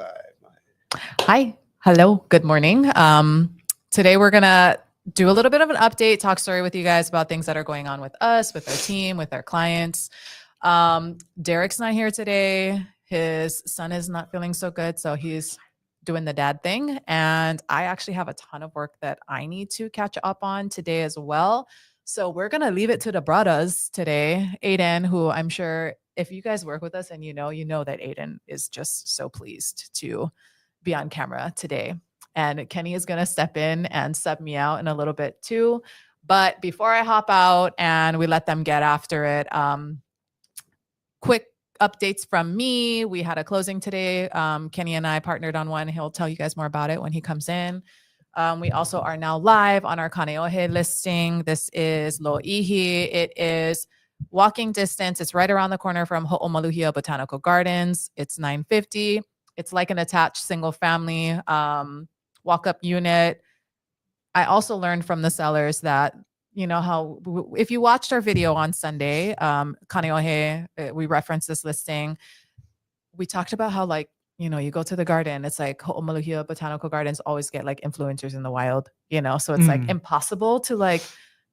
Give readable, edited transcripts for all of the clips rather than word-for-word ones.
live. Hi. Hello. Good morning. Today we're going to do a little bit of an update, talk story with you guys about things that are going on with us, with our team, with our clients. Derek's not here today. His son is not feeling so good, so he's doing the dad thing. And I actually have a ton of work that I need to catch up on today as well. So we're going to leave it to the brothers today. Aiden, who I'm sure if you guys work with us and you know that Aiden is just so pleased to be on camera today. And Kenny is going to step in and sub me out in a little bit too. But before I hop out and we let them get after it, quick updates from me. We had a closing today. Kenny and I partnered on one. He'll tell you guys more about it when he comes in. We also are now live on our Kaneohe listing. This is Lo'ihi. It is walking distance. It's right around the corner from Ho'omaluhia Botanical Gardens. It's $950. It's like an attached single family walk-up unit. I also learned from the sellers that, you know, how if you watched our video on Sunday, Kaneohe, we referenced this listing. We talked about how, like, you know, you go to the garden, it's like Ho'omaluhia Botanical Gardens always get like influencers in the wild, you know, so it's like impossible to like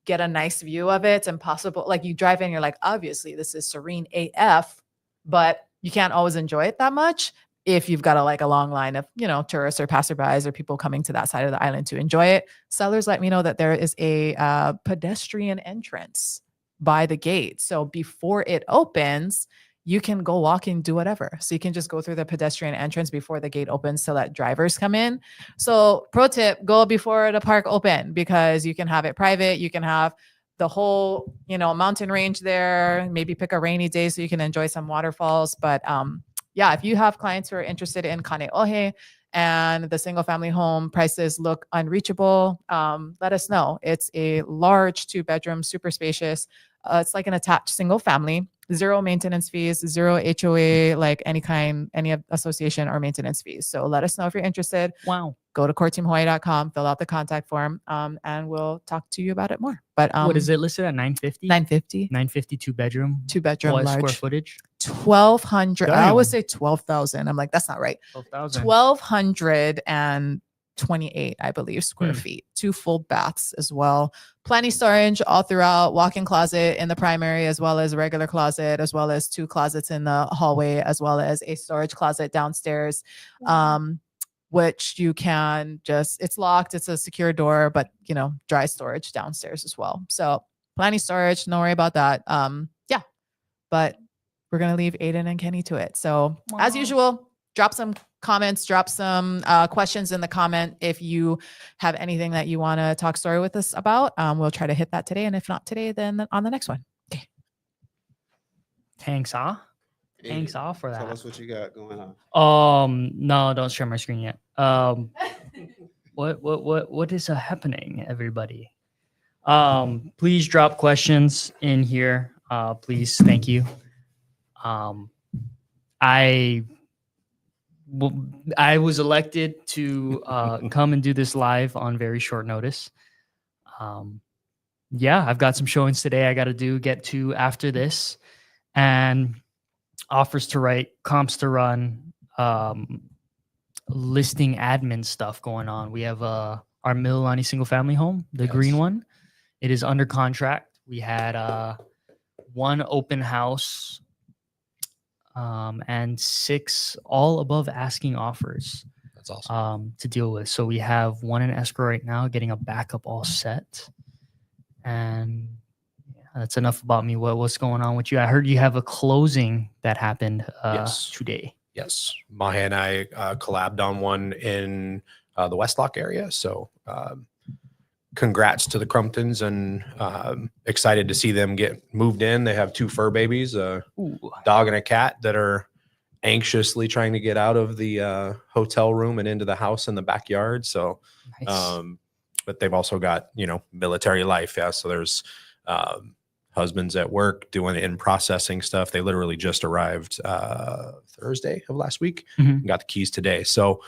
get a nice view of it. It's impossible. Like you drive in, you're like, obviously this is serene AF, but you can't always enjoy it that much if you've got a long line of, you know, tourists or passerbys or people coming to that side of the island to enjoy it. Sellers let me know that there is a pedestrian entrance by the gate. So before it opens, you can go walk and do whatever. So you can just go through the pedestrian entrance before the gate opens so that drivers come in. So pro tip, go before the park open because you can have it private. You can have the whole, you know, mountain range there, maybe pick a rainy day so you can enjoy some waterfalls. But yeah, if you have clients who are interested in Kaneohe and the single family home prices look unreachable, let us know. It's a large 2-bedroom, super spacious. It's like an attached single family, 0 maintenance fees, 0 HOA, like any association or maintenance fees. So let us know if you're interested. Wow. Go to coreteamhawaii.com, fill out the contact form, and we'll talk to you about it more. But what is it listed at? 950? 950. 950, 2-bedroom. 2-bedroom, what large. Square footage? 1,200. Damn. I always say 12,000. I'm like, that's not right. 12,000. 1,228, I believe, square feet. 2 full baths as well. Plenty storage all throughout. Walk-in closet in the primary, as well as a regular closet, as well as 2 closets in the hallway, as well as a storage closet downstairs. Which you can it's locked. It's a secure door, but you know, dry storage downstairs as well. So plenty storage. Don't worry about that. Yeah, but we're going to leave Aiden and Kenny to it. So as usual, drop some comments, drop some questions in the comment. If you have anything that you want to talk story with us about, we'll try to hit that today. And if not today, then on the next one. Okay. Thanks for that. Tell us what you got going on. No, don't share my screen yet. What is happening, everybody? Please drop questions in here. Please, thank you. I was elected to come and do this live on very short notice. Yeah, I've got some showings today I got to get to after this, and offers to write, comps to run, listing admin stuff going on. We have our Mililani single family home, the green one. It is under contract. We had 1 open house and 6 all above asking offers. That's awesome. To deal with. So we have 1 in escrow right now, getting a backup all set. And that's enough about me. What's going on with you? I heard you have a closing that happened today. Yes. Mahe and I collabed on one in the Westlock area. So congrats to the Crumptons, and excited to see them get moved in. They have 2 fur babies, a dog and a cat, that are anxiously trying to get out of the hotel room and into the house in the backyard. So, Nice. But they've also got, you know, military life. Yeah. So there's husbands at work doing in-processing stuff. They literally just arrived Thursday of last week and got the keys today. So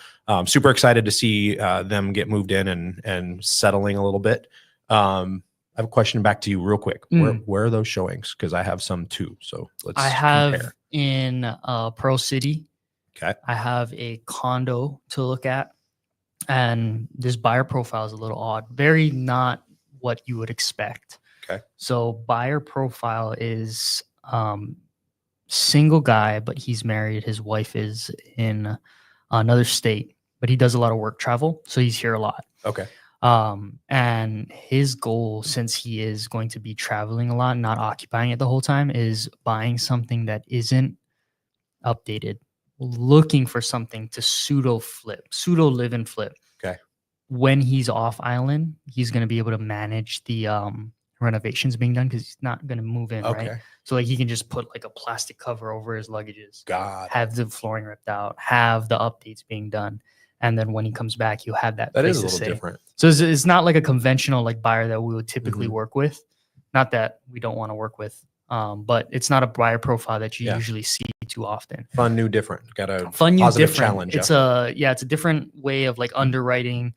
super excited to see them get moved in and settling a little bit. I have a question back to you real quick. Where are those showings? Because I have some too. So let's I have compare. in Pearl City, Okay. I have a condo to look at, and this buyer profile is a little odd. Very not what you would expect. Okay. So buyer profile is single guy, but he's married. His wife is in another state, but he does a lot of work travel, so he's here a lot. Okay. And his goal, since he is going to be traveling a lot, not occupying it the whole time, is buying something that isn't updated, looking for something to pseudo live and flip. Okay. When he's off island, he's going to be able to manage the renovations being done, because he's not going to move in, Okay. right? So like he can just put like a plastic cover over his luggages, God. have the flooring ripped out, have the updates being done. And then when he comes back, you have that. That is place a to little stay. different. So it's not like a conventional like buyer that we would typically Mhm. work with. Not that we don't want to work with, but it's not a buyer profile that you Yeah. usually see too often. Fun, new, different. Got a Fun, new, positive different. challenge. It's it's a different way of like underwriting,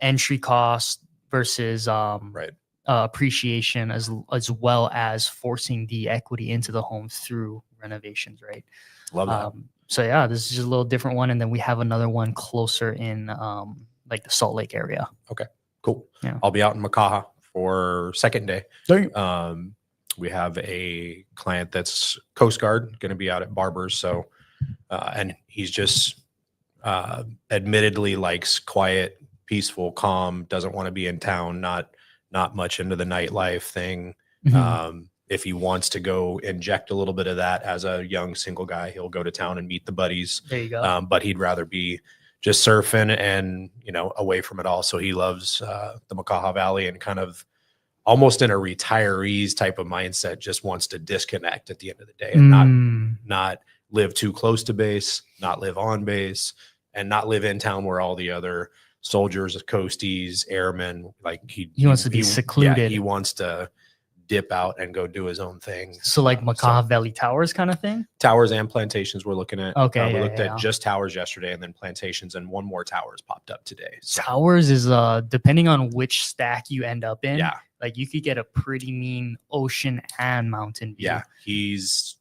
entry cost versus right. appreciation, as well as forcing the equity into the home through renovations, right? Love that. So yeah, this is just a little different one, and then we have another one closer in like the Salt Lake area. Cool. Yeah. I'll be out in Makaha for second day. There you We have a client that's Coast Guard, going to be out at Barbers. So, and he's just admittedly likes quiet, peaceful, calm, doesn't want to be in town, not much into the nightlife thing. Mhm. If he wants to go inject a little bit of that as a young single guy, he'll go to town and meet the buddies. There you go. But he'd rather be just surfing and, away from it all. So he loves the Makaha Valley and kind of almost in a retirees type of mindset, just wants to disconnect at the end of the day and not live too close to base, not live on base, and not live in town where all the other soldiers, coasties, airmen, like he wants to be secluded. Yeah, he wants to dip out and go do his own thing. So like Makaha Valley Towers kind of thing? Towers and plantations we're looking at. Okay, we yeah, looked yeah. at just towers yesterday, and then plantations, and one more towers popped up today. So, Towers is depending on which stack you end up in, yeah, like you could get a pretty mean ocean and mountain view. yeah, he's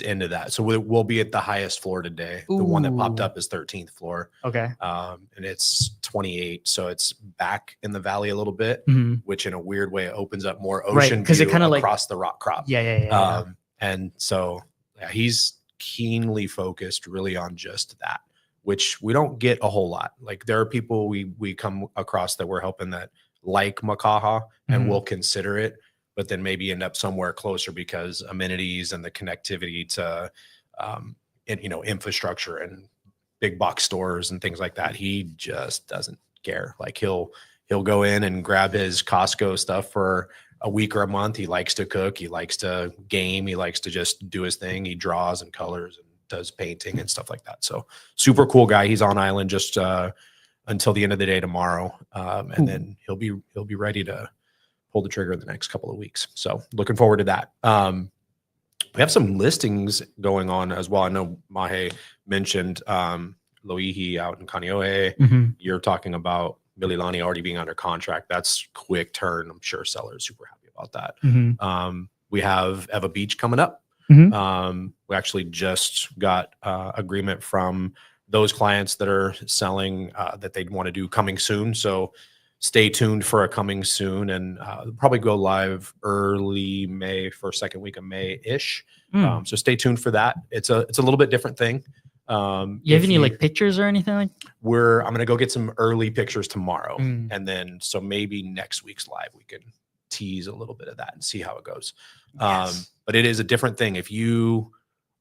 into that. So we'll be at the highest floor today. The one that popped Ooh. up is 13th floor. Okay. And it's 28, so it's back in the valley a little bit, Mhm. which in a weird way opens up more Right, ocean 'cause it view kinda like- across the rock crop. Yeah. And so he's keenly focused really on just that, which we don't get a whole lot. Like there are people we come across that we're helping that like Makaha and Mhm. will consider it, but then maybe end up somewhere closer because amenities and the connectivity to infrastructure and big box stores and things like that. He just doesn't care. Like he'll go in and grab his Costco stuff for a week or a month. He likes to cook. He likes to game. He likes to just do his thing. He draws and colors and does painting and stuff like that. So super cool guy. He's on island just until the end of the day tomorrow. And then he'll be ready to pull the trigger in the next couple of weeks. So looking forward to that. We have some listings going on as well. I know Mahe mentioned Loihi out in Kaneohe. Mhm. You're talking about Mililani already being under contract. That's quick turn. I'm sure sellers super happy about that. Mhm. We have Eva Beach coming up. Mhm. We actually just got agreement from those clients that are selling that they'd want to do coming soon. So stay tuned for a coming soon, and probably go live early May, for second week of May-ish. So stay tuned for that. It's a little bit different thing. You have any like pictures or anything like? I'm going to go get some early pictures tomorrow. Mm. And then, so maybe next week's live, we can tease a little bit of that and see how it goes. Yes. But it is a different thing. If you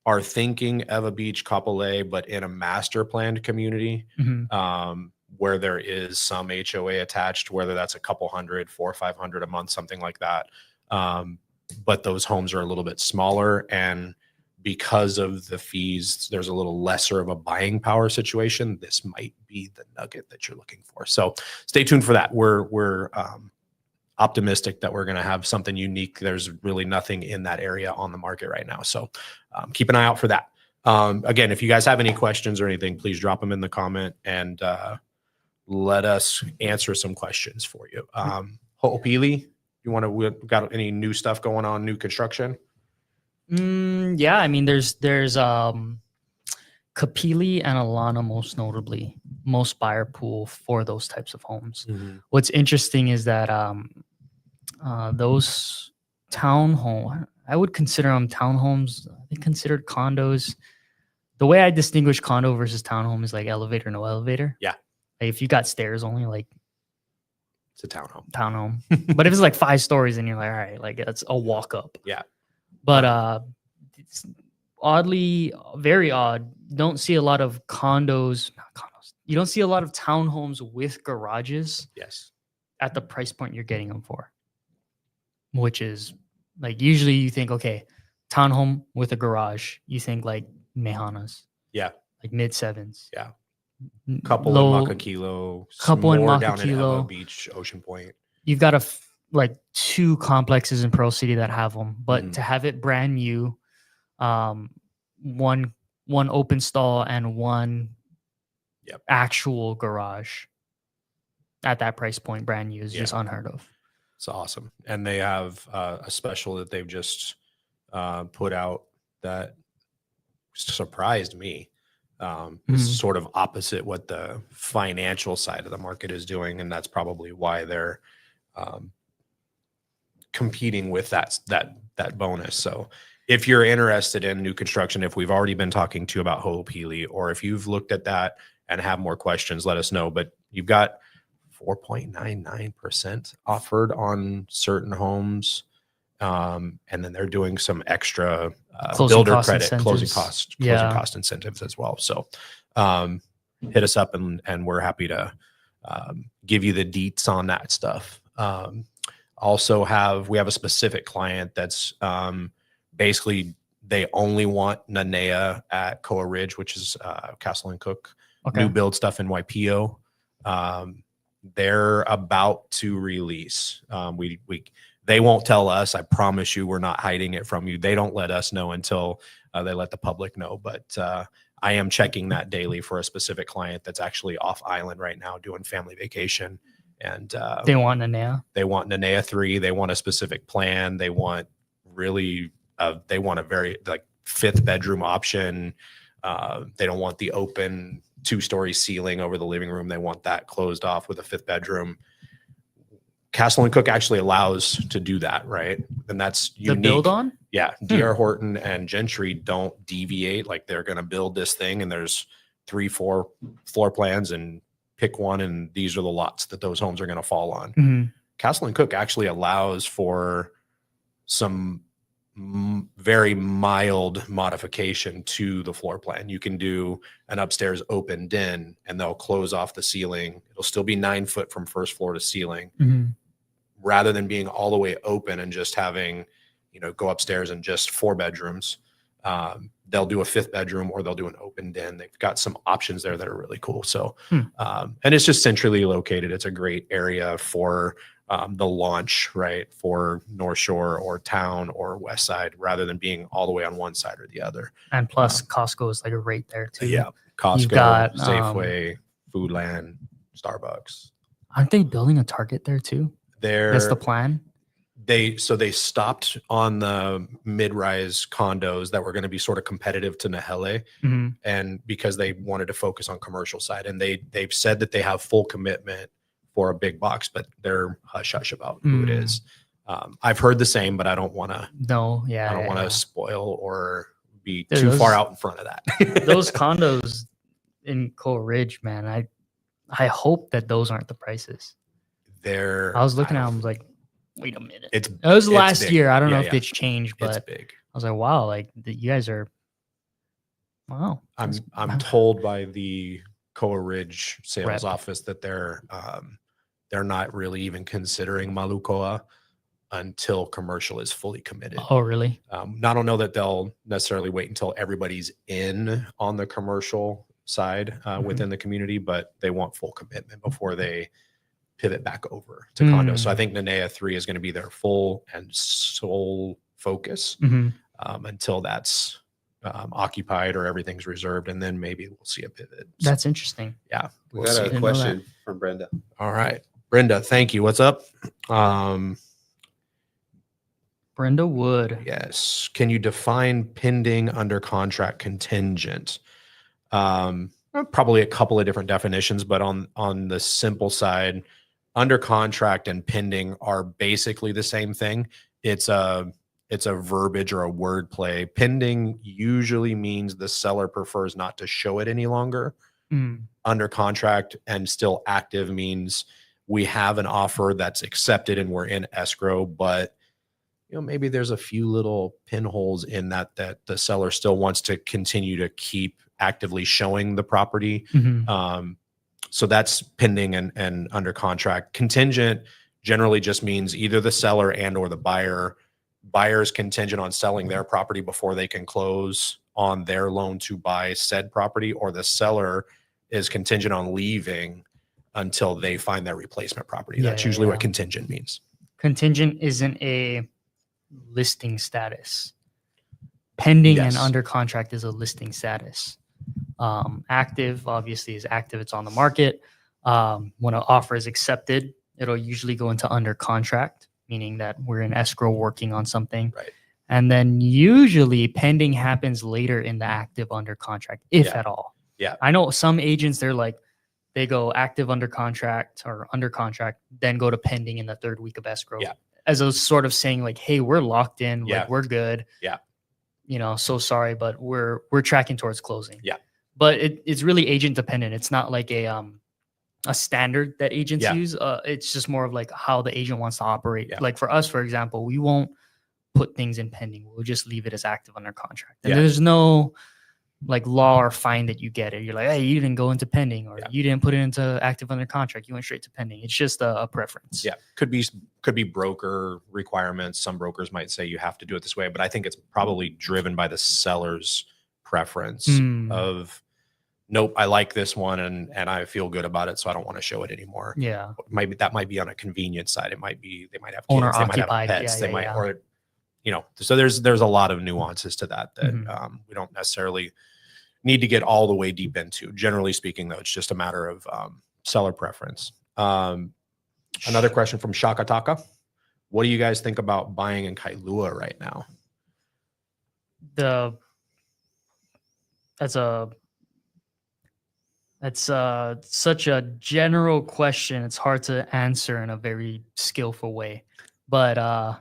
are thinking Eva Beach, Kapolei, but in a master planned community, Mhm. Where there is some HOA attached, whether that's a couple hundred, 400 or 500 a month, something like that. But those homes are a little bit smaller, and because of the fees, there's a little lesser of a buying power situation. This might be the nugget that you're looking for. So stay tuned for that. We're optimistic that we're going to have something unique. There's really nothing in that area on the market right now. So keep an eye out for that. Again, if you guys have any questions or anything, please drop them in the comment and let us answer some questions for you. Ho'opili, we got any new stuff going on, new construction? Yeah, I mean, there's Kapili and Alana, most notably, most buyer pool for those types of homes. Mhm. What's interesting is that those townhome, I would consider them townhomes. They considered condos. The way I distinguish condo versus townhome is like elevator, no elevator. Yeah. Like if you got stairs only, like It's a townhome. townhome. But if it's like 5 stories and you're like, all right, like it's a walk up. Yeah. But it's oddly, very odd. Don't see a lot of condos, not condos. You don't see a lot of townhomes with garages Yes. at the price point you're getting them for. Which is like usually you think, okay, townhome with a garage, you think like Mehanas. Yeah. Like mid 7s. Yeah. N- Couple low- in Makakilo. couple in more down in Makakilo. Ewa Beach, Ocean Point. You've got like 2 complexes in Pearl City that have them, but Mhm. to have it brand new, one open stall and one Yep. actual garage at that price point, brand new, is just Yeah. unheard of. It's awesome. And they have a special that they've just put out that surprised me. It's Mhm. sort of opposite what the financial side of the market is doing. And that's probably why they're competing with that bonus. So if you're interested in new construction, if we've already been talking to you about Ho'opili, or if you've looked at that and have more questions, let us know. But you've got 4.99% offered on certain homes. And then they're doing some extra Closing builder cost credit, closing incentives. cost incentives as well. So hit us up and we're happy to give you the deets on that stuff. Also we have a specific client that's basically they only want Nanea at Koa Ridge, which is Castle and Cook, Okay. new build stuff in Waipio. They're about to release. They won't tell us. I promise you, we're not hiding it from you. They don't let us know until they let the public know. But I am checking that daily for a specific client that's actually off island right now doing family vacation. And They want Nanea. they want Nanea 3. They want a specific plan. They want they want a very like 5th bedroom option. They don't want the open 2-story ceiling over the living room. They want that closed off with a 5th bedroom. Castle and Cook actually allows to do that, right? And that's unique. The build on? Yeah, DR Horton and Gentry don't deviate. Like they're going to build this thing, and there's 3-4 floor plans, and pick one, and these are the lots that those homes are going to fall on. Mm-hmm. Castle and Cook actually allows for some very mild modification to the floor plan. You can do an upstairs open den, and they'll close off the ceiling. It'll still be 9 foot from first floor to ceiling, Mm-hmm. rather than being all the way open and just having, go upstairs and just 4 bedrooms. They'll do a 5th bedroom, or they'll do an open den. They've got some options there that are really cool. So, and it's just centrally located. It's a great area for the launch, right? For North Shore or town or West Side, rather than being all the way on one side or the other. And plus, Costco is like right there too. Yeah. Costco, got, Safeway, Foodland, Starbucks. Aren't they building a Target there too? That's the plan. They stopped on the mid-rise condos that were going to be sort of competitive to Nahele, Mm-hmm. and because they wanted to focus on commercial side, and they've said that they have full commitment for a big box, but they're hush hush about who it is. I've heard the same, but I don't want to. No, yeah, I don't want to yeah. spoil or be Dude, too those- far out in front of that. Those condos in Coal Ridge, man, I hope that those aren't the prices. I was looking at them, like, wait a minute. It's That was it's last big. year. I don't know Yeah, if yeah. it's changed, It's but big. I was like, wow, like you guys are, wow. I'm That's- told by the Koa Ridge sales Rep. office that they're not really even considering Malukoa until commercial is fully committed. Oh, really? I don't know that they'll necessarily wait until everybody's in on the commercial side within the community, but they want full commitment before they pivot back over to condo. So I think Nanea 3 is going to be their full and sole focus until that's occupied or everything's reserved, and then maybe we'll see a pivot. So, That's interesting. yeah, We we'll got see. a Didn't know question from Brenda. All right, Brenda, thank you. What's up? Brenda Wood. Yes. Can you define pending, under contract, contingent? Probably a couple of different definitions, but on the simple side, under contract and pending are basically the same thing. It's a verbiage or a word play. Pending usually means the seller prefers not to show it any longer. Under contract and still active means we have an offer that's accepted and we're in escrow, but maybe there's a few little pinholes in that the seller still wants to continue to keep actively showing the property. So that's pending and under contract. Contingent generally just means either the seller and or the buyer's contingent on selling their property before they can close on their loan to buy said property, or the seller is contingent on leaving until they find their replacement property. That's usually what contingent means. Contingent isn't a listing status. Pending and under contract is a listing status. Active obviously is active. It's on the market. When an offer is accepted, it'll usually go into under contract, meaning that we're in escrow working on something. Right. And then usually pending happens later in the active under contract, if at all. Yeah. I know some agents, they go active under contract or under contract, then go to pending in the third week of escrow. Yeah. As a sort of saying like, hey, we're locked in, Yeah. like we're good. Yeah. So sorry, but we're tracking towards closing. Yeah. But it's really agent dependent. It's not like a standard that agents use. It's just more of like how the agent wants to operate. Yeah. Like for us, for example, we won't put things in pending. We'll just leave it as active under contract. And there's no like law or fine that you get it. You're like, hey, you didn't go into pending, or you didn't put it into active under contract. You went straight to pending. It's just a preference. Yeah. Could be broker requirements. Some brokers might say you have to do it this way, but I think it's probably driven by the seller's preference of, nope, I like this one and I feel good about it, so I don't want to show it anymore. Yeah. That might be on a convenience side. It might be, they might have kids, Owner they might have occupied. pets, or so there's a lot of nuances to that we don't necessarily need to get all the way deep into. Generally speaking, though, it's just a matter of seller preference. Another question from Shakataka. What do you guys think about buying in Kailua right now? That's such a general question. It's hard to answer in a very skillful way. But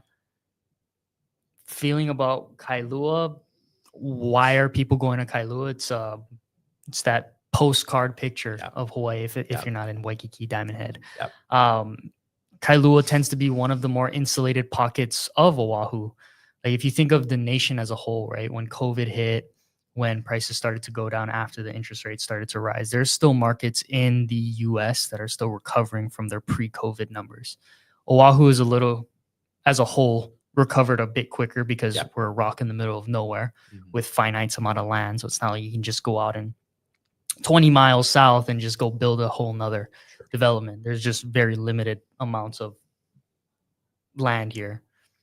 feeling about Kailua, why are people going to Kailua? It's that postcard picture of Hawaii if you're not in Waikiki, Diamond Head. Kailua tends to be one of the more insulated pockets of Oahu. Like if you think of the nation as a whole, right? When COVID hit, when prices started to go down after the interest rates started to rise, there's still markets in the US that are still recovering from their pre-COVID numbers. Oahu is as a whole, recovered a bit quicker because we're a rock in the middle of nowhere with finite amount of land. So it's not like you can just go out and 20 miles south and just go build a whole nother development. There's just very limited amounts of land here.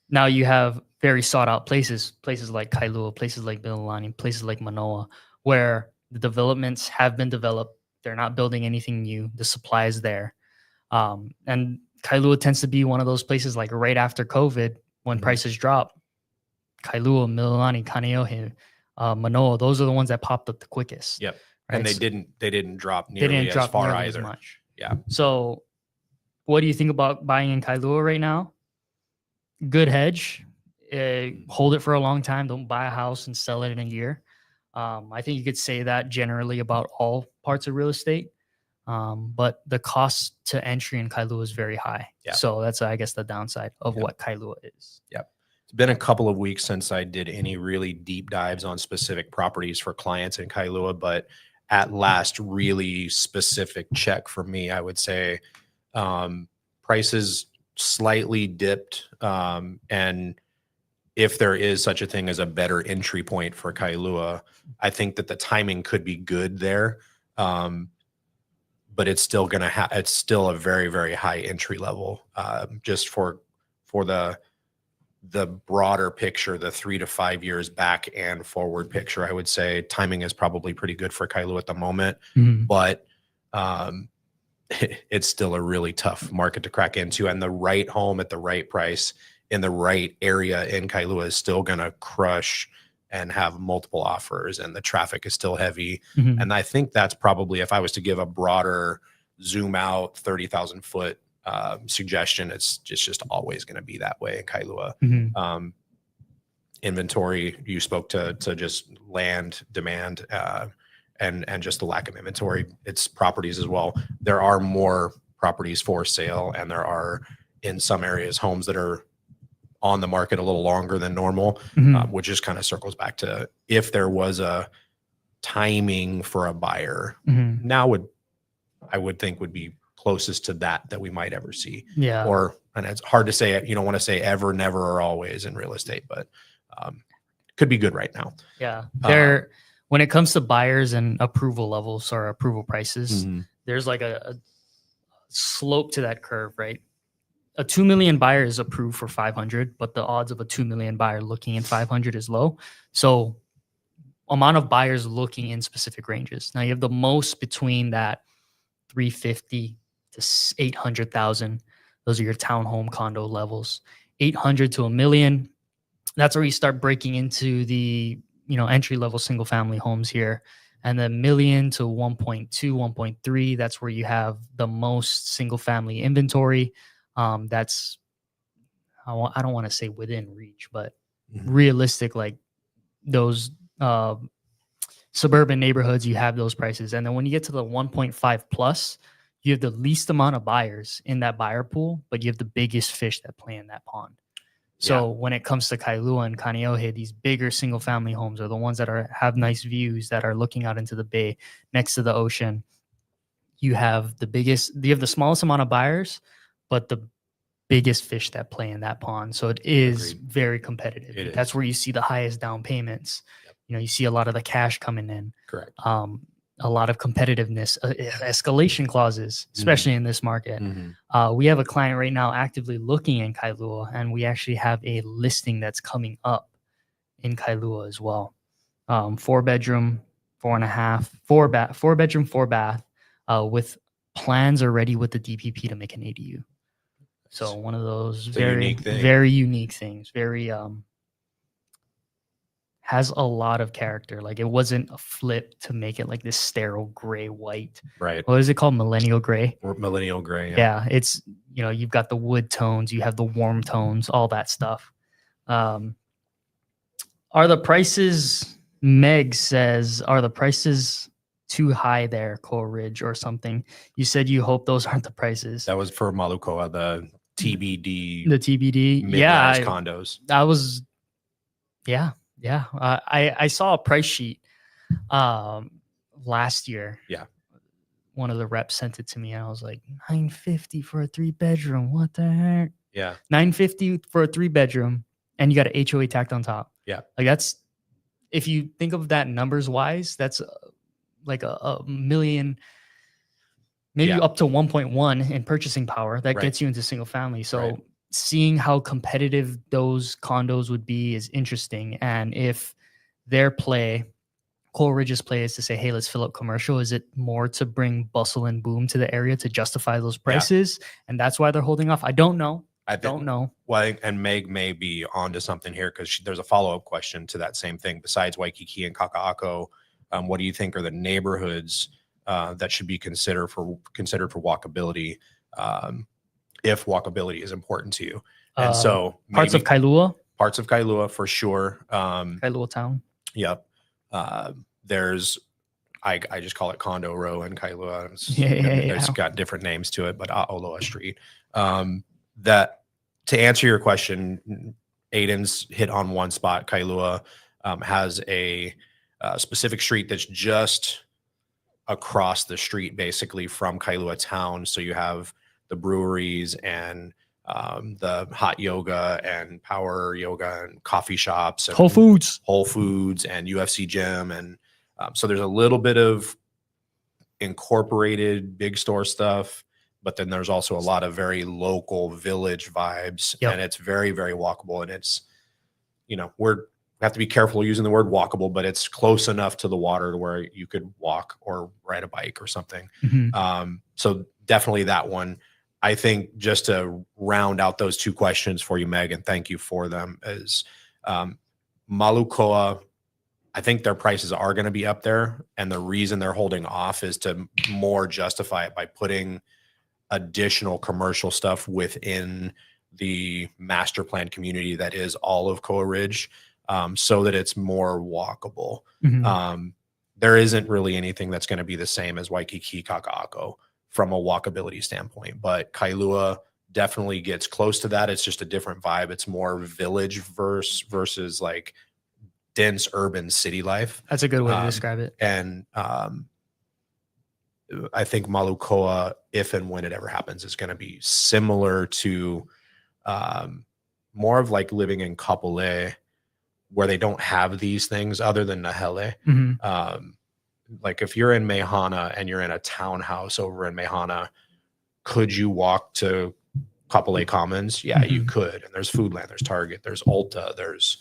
Now you have very sought out places like Kailua, places like Mililani, places like Manoa, where the developments have been developed. They're not building anything new. The supply is there. And Kailua tends to be one of those places like right after COVID, when prices drop. Kailua, Mililani, Kaneohe, Manoa, those are the ones that popped up the quickest. Yep. Right? And they didn't drop nearly as far either. As much. Yeah. So what do you think about buying in Kailua right now? Good hedge. Hold it for a long time. Don't buy a house and sell it in a year. I think you could say that generally about all parts of real estate. But the cost to entry in Kailua is very high. Yeah. So that's, I guess, the downside of what Kailua is. Yep. It's been a couple of weeks since I did any really deep dives on specific properties for clients in Kailua, but at last really specific check for me, I would say prices slightly dipped. And if there is such a thing as a better entry point for Kailua, I think that the timing could be good there. But it's still going to it's still a very, very high entry level, just for the broader picture, the 3 to 5 years back and forward picture. I would say timing is probably pretty good for Kailua at the moment, but it's still a really tough market to crack into, and the right home at the right price in the right area in Kailua is still going to crush and have multiple offers, and the traffic is still heavy. Mhm. And I think that's probably, if I was to give a broader zoom out 30,000 foot suggestion, it's just always going to be that way in Kailua. Mhm. Inventory, you spoke to just land demand and just the lack of inventory. It's properties as well. There are more properties for sale, and there are in some areas homes that are on the market a little longer than normal, Mhm. which just kind of circles back to if there was a timing for a buyer, Mhm. now I would think would be closest to that we might ever see. Yeah. And it's hard to say, you don't want to say ever, never, or always in real estate, but could be good right now. Yeah. There, when it comes to buyers and approval levels or approval prices, there's like a slope to that curve, right? A 2 million buyer is approved for 500, but the odds of a 2 million buyer looking in 500 is low. So amount of buyers looking in specific ranges. Now you have the most between that 350 to 800,000. Those are your townhome condo levels. 800 to a million. That's where you start breaking into the, entry level single family homes here. And then million to 1.2, 1.3, that's where you have the most single family inventory. That's, I don't want to say within reach, but realistic, like those suburban neighborhoods, you have those prices. And then when you get to the 1.5 plus, you have the least amount of buyers in that buyer pool, but you have the biggest fish that play in that pond. So when it comes to Kailua and Kaneohe, these bigger single family homes are the ones that have nice views, that are looking out into the bay next to the ocean. You have the smallest amount of buyers, but the biggest fish that play in that pond. So it is very competitive. That's where you see the highest down payments. You see a lot of the cash coming in. Correct. A lot of competitiveness, escalation clauses, especially in this market. We have a client right now actively looking in Kailua, and we actually have a listing that's coming up in Kailua as well. 4-bedroom, 4.5, 4-bedroom, 4-bath, with plans already with the DPP to make an ADU. So one of those very unique things. Very has a lot of character. Like, it wasn't a flip to make it like this sterile gray white. Right. What is it called? Millennial gray? Or millennial gray. Yeah. It's, you've got the wood tones, you have the warm tones, all that stuff. Are the prices, Meg says, are the prices too high there, Coral Ridge or something? You said you hope those aren't the prices. That was for Malukoa, the TBD. The TBD. Mid-rise condos. That was, yeah. I saw a price sheet last year. Yeah. One of the reps sent it to me, and I was like, $950 for a 3-bedroom. What the heck? Yeah. $950 for a 3-bedroom, and you got an HOA tacked on top. Yeah. Like, that's, if you think of that numbers wise, that's like a million, maybe up to 1.1 in purchasing power. That gets you into single family. So seeing how competitive those condos would be is interesting. And if their play, Coral Ridge's play, is to say, hey, let's fill up commercial, is it more to bring bustle and boom to the area to justify those prices? And that's why they're holding off? I don't know. I don't know. Well, and Meg may be onto something here, because there's a follow-up question to that same thing. Besides Waikiki and Kaka'ako, what do you think are the neighborhoods that should be considered for walkability, if walkability is important to you? And so parts of Kailua for sure. Kailua town. Yep. There's, I just call it Condo Row in Kailua. It's got different names to it, but A'oloa Street. That, to answer your question, Aiden's hit on one spot. Kailua has a specific street that's just across the street, basically, from Kailua town. So you have the breweries and the hot yoga and power yoga and coffee shops, and Whole Foods and UFC gym. And so there's a little bit of incorporated big store stuff, but then there's also a lot of very local village vibes. And it's very, very walkable. And it's, we have to be careful using the word walkable, but it's close enough to the water to where you could walk or ride a bike or something. So definitely that one. I think, just to round out those two questions for you, Meg, and thank you for them, is Malukoa I think their prices are going to be up there. And the reason they're holding off is to more justify it by putting additional commercial stuff within the master plan community that is all of Koa Ridge, so that it's more walkable. There isn't really anything that's going to be the same as Waikiki Kaka'ako from a walkability standpoint, but Kailua definitely gets close to that. It's just a different vibe. It's more village versus like dense urban city life. That's a good way to describe it. And I think Malukoa, if and when it ever happens, is going to be similar to more of like living in Kapolei, where they don't have these things other than Nahele. Like if you're in Mehana and you're in a townhouse over in Mehana, could you walk to Kapolei Commons? Yeah, you could. And there's Foodland, there's Target, there's Ulta, there's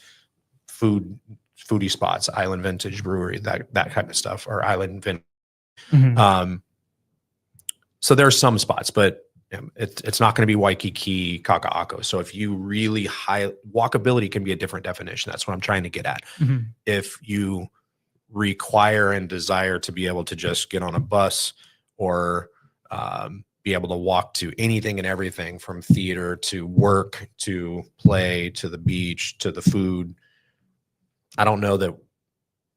foodie spots, Island Vintage Brewery, that kind of stuff, or Island Vintage. So there's some spots, but it's not going to be Waikiki Kaka'ako. So if you really walkability can be a different definition. That's what I'm trying to get at. If you require and desire to be able to just get on a bus or be able to walk to anything and everything from theater to work to play to the beach to the food, I don't know that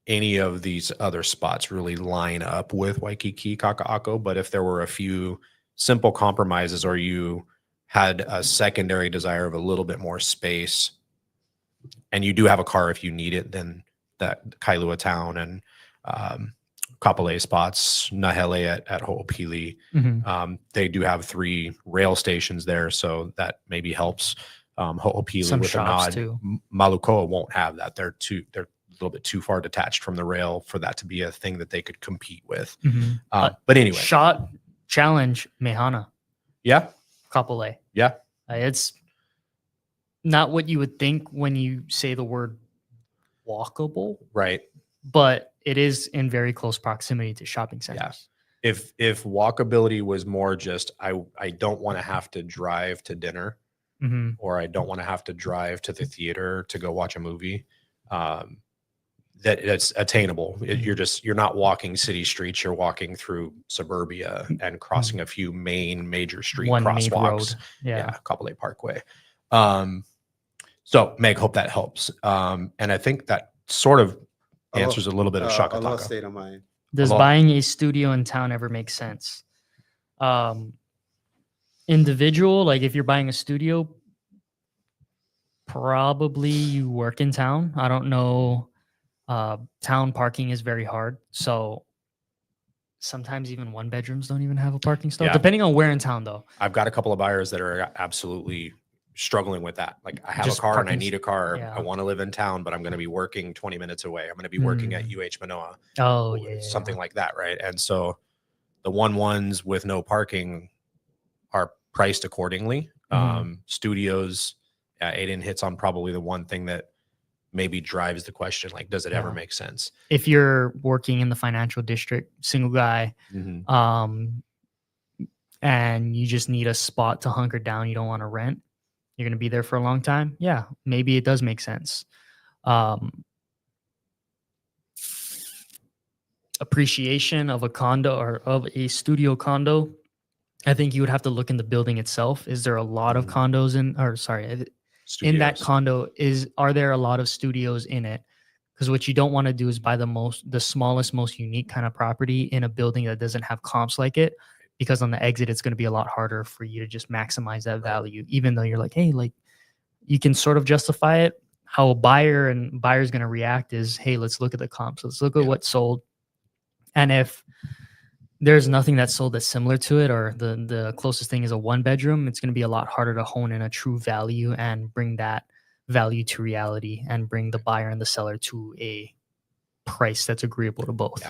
any of these other spots really line up with Waikiki Kaka'ako, but if there were a few simple compromises or you had a secondary desire of a little bit more space and you do have a car if you need it, then that Kailua Town and Kapolei spots, Nahele at Ho'opili, they do have 3 rail stations there, so that maybe helps. Ho'opili Some with a shops nod. too. Malukoa won't have that. They're a little bit too far detached from the rail for that to be a thing that they could compete with. But anyway, Shot challenge Mehana, yeah, Kapolei. yeah, It's not what you would think when you say the word walkable, right. but it is in very close proximity to shopping centers. If walkability was more just I don't want to have to drive to dinner, or I don't want to have to drive to the theater to go watch a movie, that it's attainable. You're not walking city streets. You're walking through suburbia and crossing a few major street One main crosswalks. road. Yeah. Kapolei Parkway. So Meg, hope that helps. And I think that sort of answers a little bit of A lost Shakataka. state of mind. Does Hello? buying a studio in town ever make sense? Individual, like if you're buying a studio, probably you work in town. I don't know. Town parking is very hard. So sometimes even 1-bedrooms don't even have a parking stall, Yeah. depending on where in town though. I've got a couple of buyers that are absolutely struggling with that. Like I have Just a car and I parking- need a car. yeah. I want to live in town, but I'm going to be working 20 minutes away. I'm going to be working at UH Manoa. Oh, yeah. Something like that, right? And so the 1-1s with no parking are priced accordingly. Studios, Aiden hits on probably the one thing that maybe drives the question, like, does it ever make sense? If you're working in the financial district, single guy, and you just need a spot to hunker down, you don't want to rent, you're going to be there for a long time. Yeah, maybe it does make sense. Appreciation of a condo or of a studio condo, I think you would have to look in the building itself. Is there a lot of condos in that Studios. condo? Are there a lot of studios in it? Because what you don't want to do is buy the smallest, most unique kind of property in a building that doesn't have comps like it, because on the exit it's going to be a lot harder for you to just maximize that value, even though you're like, hey, like you can sort of justify it. How a buyer's going to react is, hey, let's look at the comps. Let's look at what's sold. And if there's nothing that's sold that's similar to it, or the closest thing is a 1-bedroom, it's going to be a lot harder to hone in a true value and bring that value to reality and bring the buyer and the seller to a price that's agreeable to both.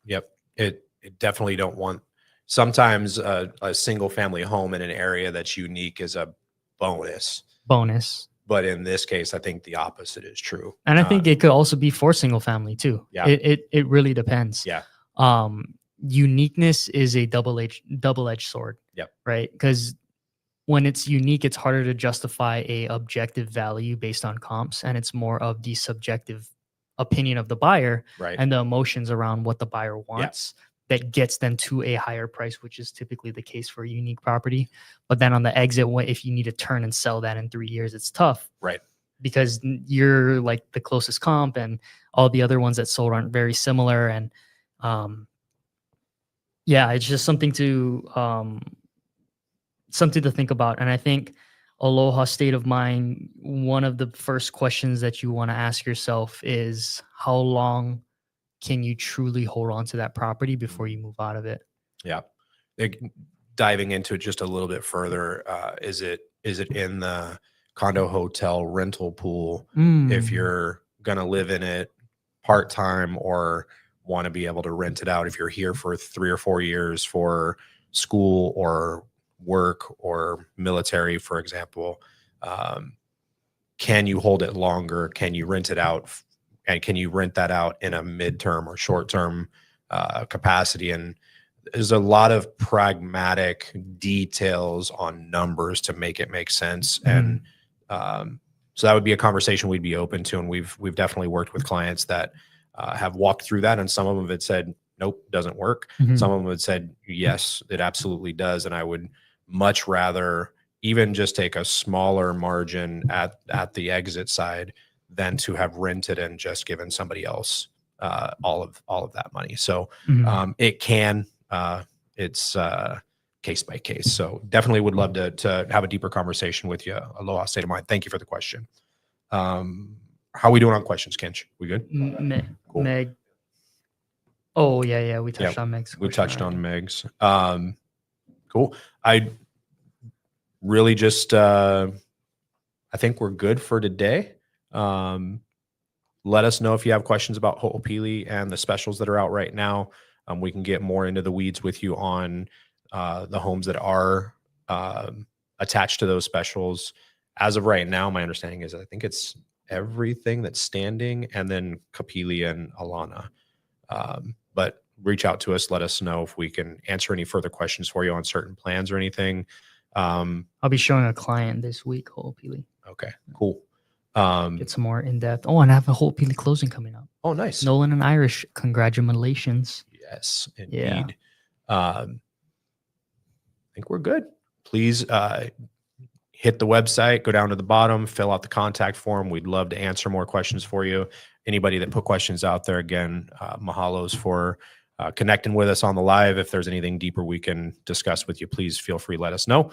Yep. It definitely don't want, sometimes a single family home in an area that's unique is a bonus. But in this case, I think the opposite is true. And I think it could also be for single family too. Yeah. It really depends. Yeah. Uniqueness is a double-edged sword. Yep. Right? Because when it's unique, it's harder to justify a objective value based on comps, and it's more of the subjective opinion of the buyer Right. and the emotions around what the buyer wants that gets them to a higher price, which is typically the case for a unique property. But then on the exit, if you need to turn and sell that in 3 years, it's tough. Right. Because you're like the closest comp and all the other ones that sold aren't very similar. And it's just something to think about. And I think aloha state of mind, one of the first questions that you want to ask yourself is how long can you truly hold on to that property before you move out of it? Yeah. Diving into it just a little bit further, is it in the condo hotel rental pool if you're going to live in it part-time or want to be able to rent it out if you're here for 3 or 4 years for school or work or military, for example. Can you hold it longer? Can you rent it out? And can you rent that out in a midterm or short-term capacity? And there's a lot of pragmatic details on numbers to make it make sense. And so that would be a conversation we'd be open to. And we've definitely worked with clients that have walked through that. And some of them have said, nope, doesn't work. Some of them have said, yes, it absolutely does. And I would much rather even just take a smaller margin at the exit side than to have rented and just given somebody else all of that money. So it can, it's case by case. So definitely would love to have a deeper conversation with you. Aloha state of mind. Thank you for the question. How are we doing on questions, Kench? We good? Cool. Meg. Oh yeah. We touched on Meg's. We touched on Meg's. Cool. I really just, I think we're good for today. Let us know if you have questions about Ho'opili and the specials that are out right now. We can get more into the weeds with you on the homes that are attached to those specials. As of right now, my understanding is I think it's everything that's standing and then Kapili and Alana. But reach out to us. Let us know if we can answer any further questions for you on certain plans or anything. I'll be showing a client this week, Ho'opili. Okay, cool. Get some more in-depth. Oh, and I have a Ho'opili closing coming up. Oh, nice. Nolan and Irish, congratulations. Yes, indeed. Yeah. I think we're good. Please hit the website, go down to the bottom, fill out the contact form. We'd love to answer more questions for you. Anybody that put questions out there, again, mahalos for connecting with us on the live. If there's anything deeper we can discuss with you, please feel free to let us know.